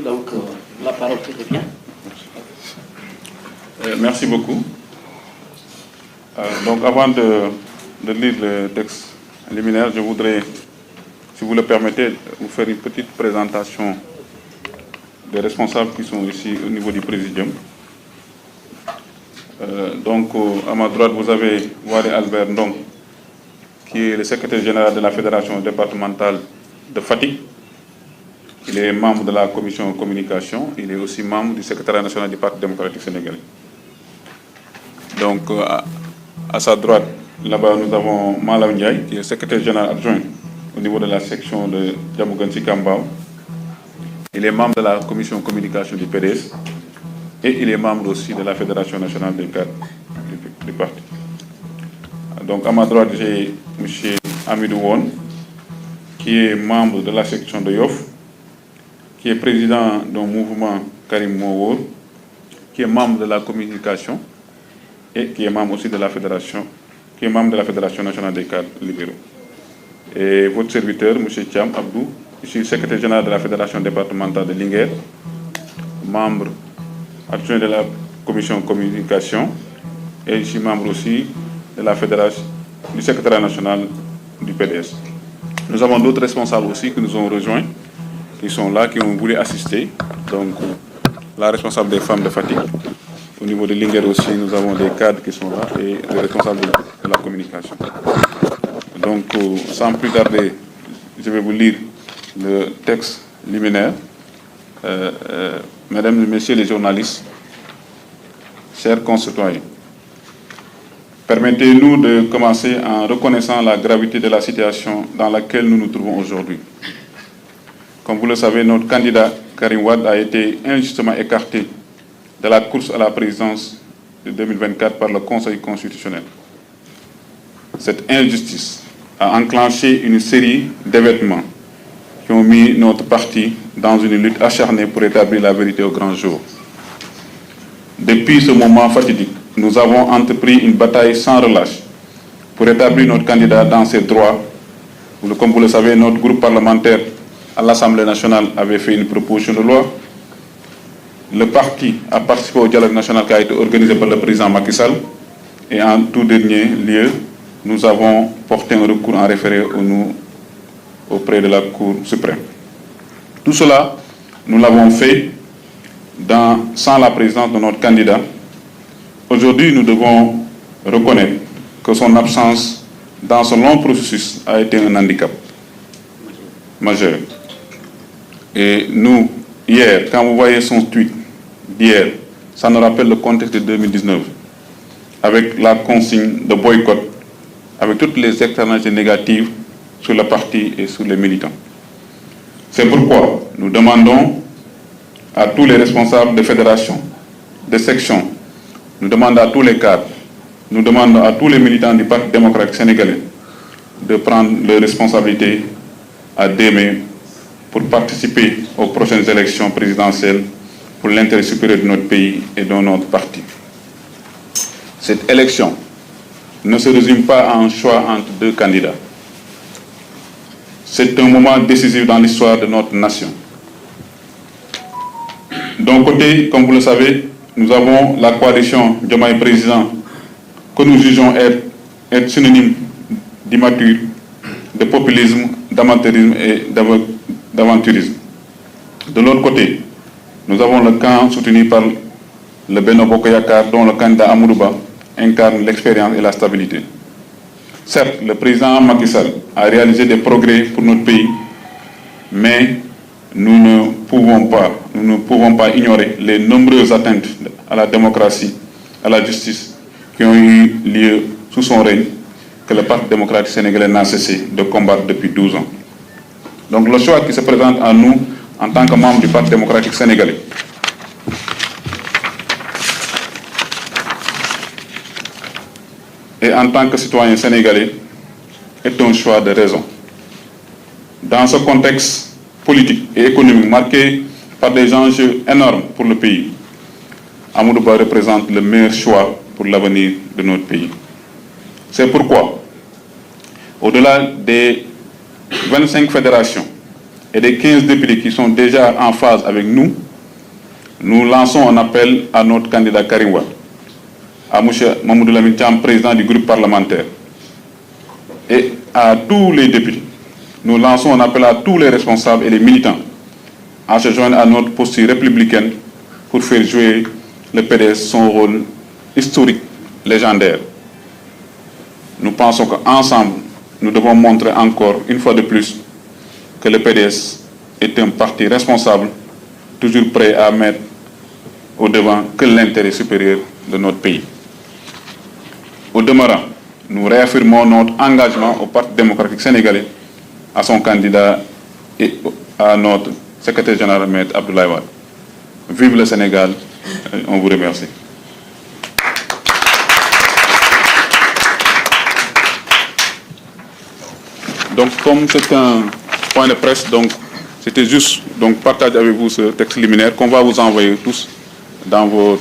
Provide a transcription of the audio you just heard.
Donc, la parole est bien. Merci beaucoup. Donc, avant de lire le texte liminaire, je voudrais, si vous le permettez, vous faire une petite présentation des responsables qui sont ici au niveau du Présidium. Donc, à ma droite, vous avez Wade Albert Ndong, qui est le secrétaire général de la Fédération départementale de Fatick. Il est membre de la commission communication. Il est aussi membre du secrétariat national du Parti démocratique sénégalais. Donc, à sa droite, là-bas, nous avons Malam Ndiaye, qui est secrétaire général adjoint au niveau de la section de Djamougansi Kambao. Il est membre de la commission communication du PDS et il est membre aussi de la Fédération nationale des cadres du parti. Donc, à ma droite, j'ai M. Amidou Won, qui est membre de la section de Yoff, qui est président du mouvement Karim Mowor, qui est membre de la communication et qui est membre aussi de la Fédération, qui est membre de la Fédération nationale des cadres libéraux. Et votre serviteur, M. Thiam Abdou, je suis secrétaire général de la Fédération départementale de Linguère, membre adjoint de la commission communication et je suis membre aussi de la Fédération du secrétariat national du PDS. Nous avons d'autres responsables aussi qui nous ont rejoints, qui sont là, qui ont voulu assister. Donc, la responsable des femmes de Fatick. Au niveau de Linguère aussi, nous avons des cadres qui sont là et les responsables de la communication. Donc, sans plus tarder, je vais vous lire le texte liminaire. Mesdames et messieurs les journalistes, chers concitoyens, permettez-nous de commencer en reconnaissant la gravité de la situation dans laquelle nous nous trouvons aujourd'hui. Comme vous le savez, notre candidat Karim Wade a été injustement écarté de la course à la présidence de 2024 par le Conseil constitutionnel. Cette injustice a enclenché une série d'événements qui ont mis notre parti dans une lutte acharnée pour établir la vérité au grand jour. Depuis ce moment fatidique, nous avons entrepris une bataille sans relâche pour établir notre candidat dans ses droits. Comme vous le savez, notre groupe parlementaire à l'Assemblée nationale avait fait une proposition de loi. Le parti a participé au dialogue national qui a été organisé par le président Macky Sall. Et en tout dernier lieu, nous avons porté un recours en référé auprès de la Cour suprême. Tout cela, nous l'avons fait sans la présence de notre candidat. Aujourd'hui, nous devons reconnaître que son absence dans ce long processus a été un handicap majeur. Et nous, hier, quand vous voyez son tweet d'hier, ça nous rappelle le contexte de 2019, avec la consigne de boycott, avec toutes les externalités négatives sur le parti et sur les militants. C'est pourquoi nous demandons à tous les responsables de fédérations, de sections, nous demandons à tous les cadres, nous demandons à tous les militants du Parti démocratique sénégalais de prendre leurs responsabilités à 2 mai pour participer aux prochaines élections présidentielles pour l'intérêt supérieur de notre pays et de notre parti. Cette élection ne se résume pas à un choix entre 2 candidats. C'est un moment décisif dans l'histoire de notre nation. D'un côté, comme vous le savez, nous avons la coalition Diomaye Président que nous jugeons être synonyme d'immature, de populisme, d'amateurisme et d'aventurisme. De l'autre côté, nous avons le camp soutenu par le Benno Bokk Yakaar dont le candidat Amadou Ba incarne l'expérience et la stabilité. Certes, le président Macky Sall a réalisé des progrès pour notre pays, mais nous ne pouvons pas ignorer les nombreuses atteintes à la démocratie, à la justice qui ont eu lieu sous son règne, que le Parti démocratique sénégalais n'a cessé de combattre depuis 12 ans. Donc le choix qui se présente à nous en tant que membre du Parti démocratique sénégalais et en tant que citoyen sénégalais est un choix de raison. Dans ce contexte politique et économique marqué par des enjeux énormes pour le pays, Amadou Ba représente le meilleur choix pour l'avenir de notre pays. C'est pourquoi, Au-delà des 25 fédérations et des 15 députés qui sont déjà en phase avec nous, nous lançons un appel à notre candidat Karim Wade, à M. Mamadou Lamine Thiam, président du groupe parlementaire, et à tous les députés. Nous lançons un appel à tous les responsables et les militants à se joindre à notre posture républicaine pour faire jouer le PDS son rôle historique, légendaire. Nous pensons qu'ensemble, nous devons montrer encore une fois de plus que le PDS est un parti responsable, toujours prêt à mettre au devant que l'intérêt supérieur de notre pays. Au demeurant, nous réaffirmons notre engagement au Parti démocratique sénégalais, à son candidat et à notre secrétaire général, Maître Abdoulaye Wade. Vive le Sénégal, on vous remercie. Donc, comme c'est un point de presse, donc c'était juste partager avec vous ce texte liminaire qu'on va vous envoyer tous dans vos